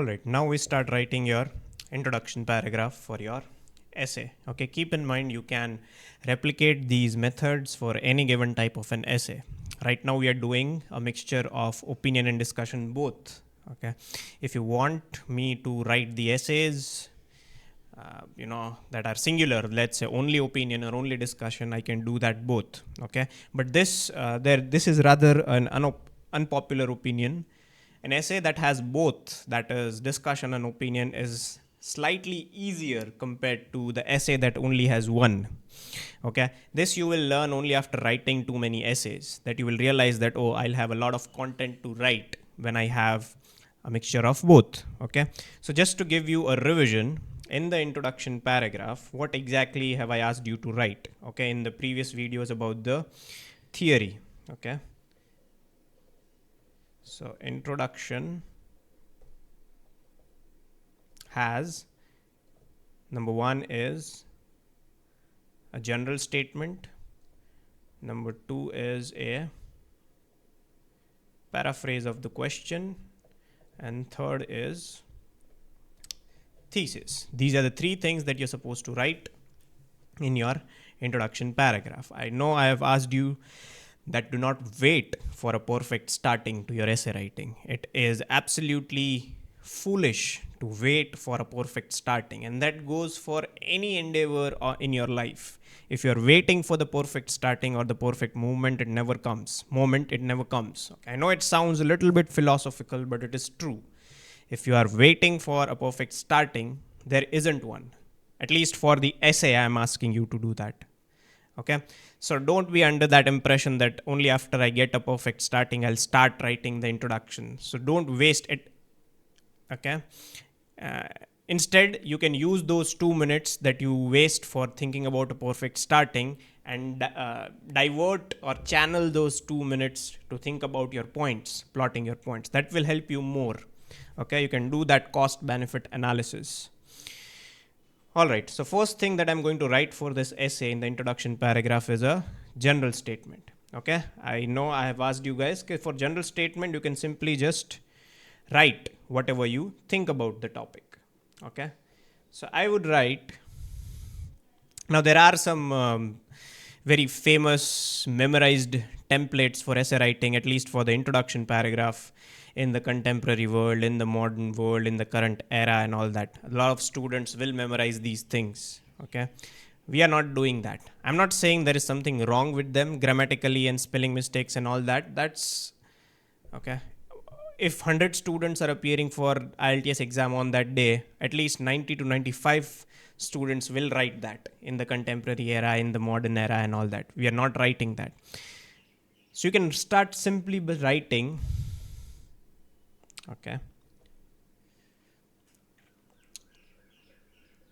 Alright, now we start writing your introduction paragraph for your essay. Okay, keep in mind you can replicate these methods for any given type of an essay. Right now we are doing a mixture of opinion and discussion both. Okay, if you want me to write the essays that are singular, let's say only opinion or only discussion, I can do that both. Okay, but this is rather an unpopular opinion. An essay that has both, that is discussion and opinion, is slightly easier compared to the essay that only has one. Okay, this you will learn only after writing too many essays, that you will realize that, oh, I'll have a lot of content to write when I have a mixture of both. Okay, so just to give you a revision, in the introduction paragraph, what exactly have I asked you to write? Okay, in the previous videos about the theory. Okay, so introduction has, number one is a general statement, number two is a paraphrase of the question, and third is thesis. These are the three things that you're supposed to write in your introduction paragraph. I know I have asked you that do not wait for a perfect starting to your essay writing. It is absolutely foolish to wait for a perfect starting, and that goes for any endeavor in your life. If you're waiting for the perfect starting or the perfect movement, it never comes. Okay, I know it sounds a little bit philosophical, but it is true. If you are waiting for a perfect starting, there isn't one. At least for the essay, I'm asking you to do that. Okay, so don't be under that impression that only after I get a perfect starting, I'll start writing the introduction. So don't waste it. Okay, uh, instead, you can use those 2 minutes that you waste for thinking about a perfect starting and divert or channel those 2 minutes to think about your points, plotting your points. That will help you more. Okay, you can do that cost benefit analysis. Alright, so first thing that I'm going to write for this essay in the introduction paragraph is a general statement. Okay, I know I have asked you guys, for general statement you can simply just write whatever you think about the topic. Okay, so I would write, now there are some very famous memorized templates for essay writing, at least for the introduction paragraph, in the contemporary world, in the modern world, in the current era, and all that. A lot of students will memorize these things. Okay, we are not doing that. I'm not saying there is something wrong with them grammatically and spelling mistakes and all that. That's okay. If 100 students are appearing for IELTS exam on that day, at least 90 to 95 students will write that in the contemporary era, in the modern era, and all that. We are not writing that. So you can start simply by writing, okay,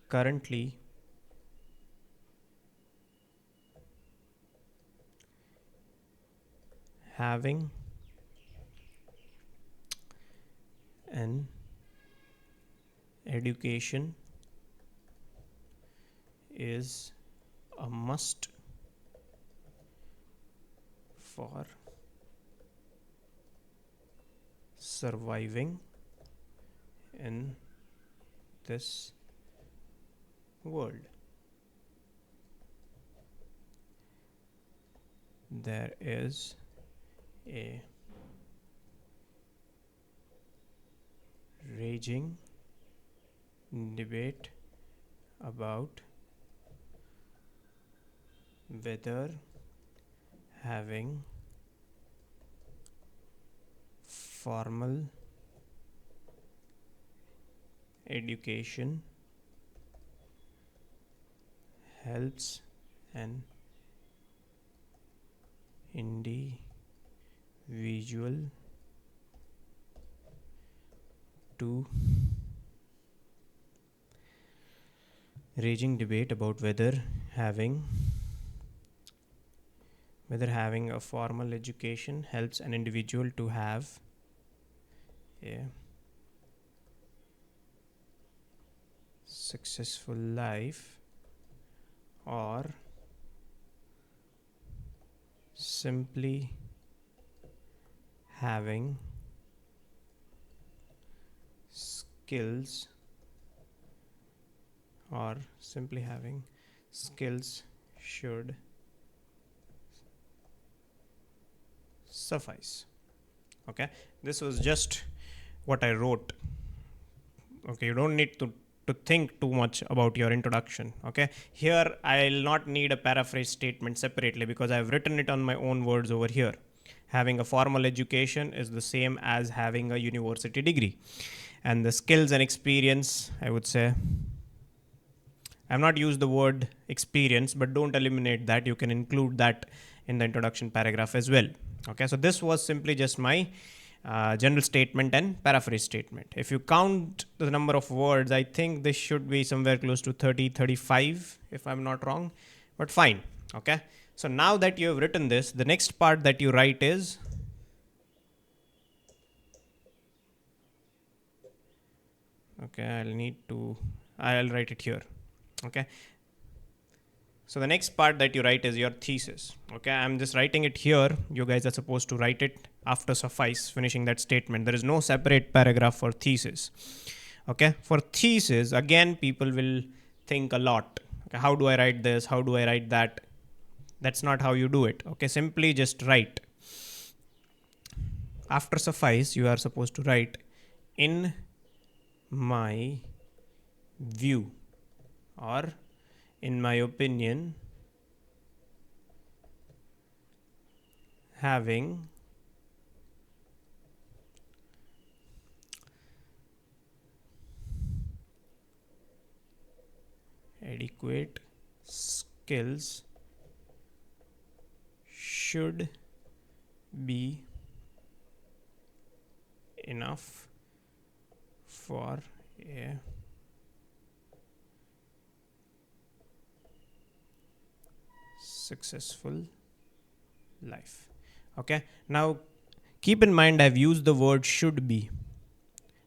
currently having an education is a must for surviving in this world. There is a raging debate about whether having formal education helps an individual to raging debate about whether having a formal education helps an individual to have a successful life, or simply having skills, or simply having skills should suffice. Okay, this was just what I wrote. Okay, you don't need to think too much about your introduction. Okay, here I'll not need a paraphrase statement separately because I've written it on my own words over here. Having a formal education is the same as having a university degree, and the skills and experience, I would say, I've not used the word experience, but don't eliminate that. You can include that in the introduction paragraph as well. Okay, so this was simply just my general statement and paraphrase statement. If you count the number of words, I think this should be somewhere close to 30, 35, if I'm not wrong, but fine. Okay, so now that you have written this, the next part that you write is, okay, I'll write it here. Okay, so the next part that you write is your thesis. Okay, I'm just writing it here. You guys are supposed to write it after suffice, finishing that statement. There is no separate paragraph for thesis. Okay, for thesis, again, people will think a lot. Okay, how do I write this? How do I write that? That's not how you do it. Okay, simply just write. After suffice, you are supposed to write, in my view, or in my opinion, having adequate skills should be enough for a successful life. Okay, now keep in mind I've used the word should be.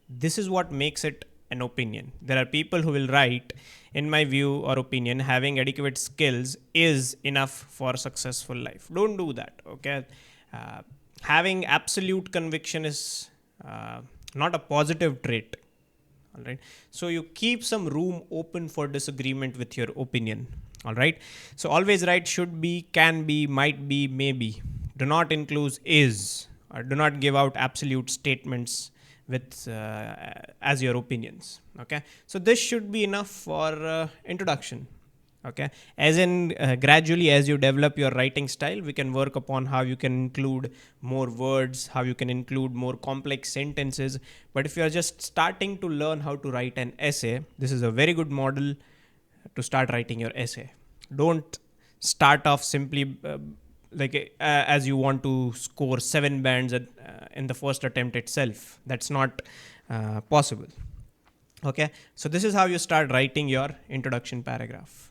This is what makes it an opinion. There are people who will write, in my view or opinion, having adequate skills is enough for successful life. Don't do that. Okay, having absolute conviction is not a positive trait. All right, so you keep some room open for disagreement with your opinion. All right, so always write should be, can be, might be, maybe. Do not include is, or do not give out absolute statements with as your opinions. Okay, so this should be enough for introduction. Okay, as in gradually as you develop your writing style, we can work upon how you can include more words, how you can include more complex sentences. But if you are just starting to learn how to write an essay, this is a very good model to start writing your essay. Don't start off simply as you want to score 7 bands in the first attempt itself. That's not possible. Okay, so this is how you start writing your introduction paragraph.